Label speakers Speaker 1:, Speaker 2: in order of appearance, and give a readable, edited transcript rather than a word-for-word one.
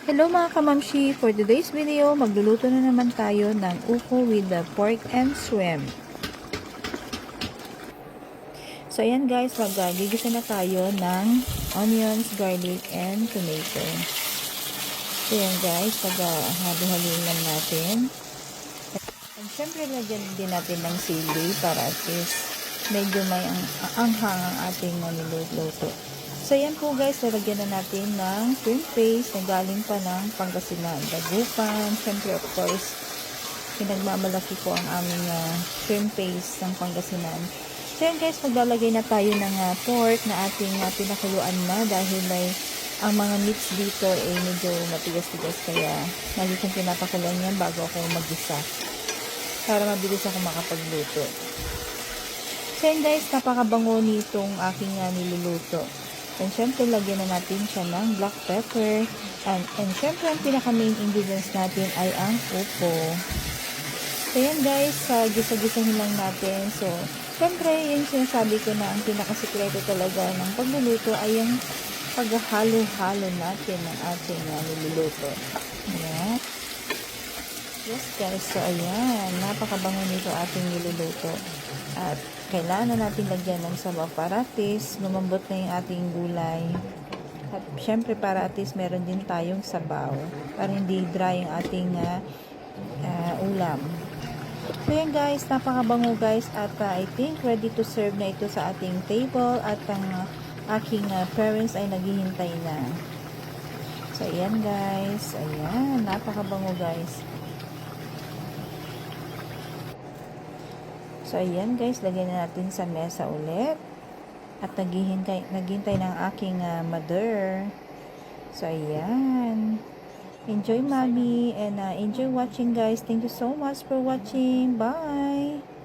Speaker 1: Hello mga kamamshi! For today's video, magluluto na naman tayo ng uko with the pork and shrimp. So ayan guys, magigisa na tayo ng onions, garlic, and tomato. So ayan guys, halo-haloin lang natin. And syempre lagyan din natin ng sili para at least medyo may anghang ang ating niluluto. So, yan po guys, lalagyan na natin ng shrimp paste na galing pa ng Pangasinan. Dagupan, syempre of course, pinagmamalaki ko ang aming shrimp paste ng Pangasinan. So, yan guys, maglalagay na tayo ng pork na ating pinakuluan na dahil ay ang mga meats dito ay medyo matigas-tigas kaya lagi kong pinapakuluan yan bago ako mag-isa para mabilis ako makapagluto. So, yan guys, napakabango nitong aking niluluto. And syempre, lagyan na natin siya ng black pepper. And syempre, ang pinaka-main ingredients natin ay ang upo. So, yan guys, gisa-gisahin lang natin. So, syempre, yung sinasabi ko na ang pinaka-sikreto talaga ng pagluluto ay yung paghahalo-halo natin ng ating niluluto. Ayan. Yes guys, so ayan, napakabango nito ating niluluto. At kailangan natin lagyan ng sabaw para at least lumambot na yung ating gulay. At syempre para at least meron din tayong sabaw para hindi dry yung ating ulam. So yan guys, napakabango guys at I think ready to serve na ito sa ating table at ang aking parents ay naghihintay na. So ayan guys, ayan, napakabango guys. So, ayan guys, lagyan na natin sa mesa ulit. At naghihintay ng aking mother. So, ayan. Enjoy mommy and enjoy watching guys. Thank you so much for watching. Bye!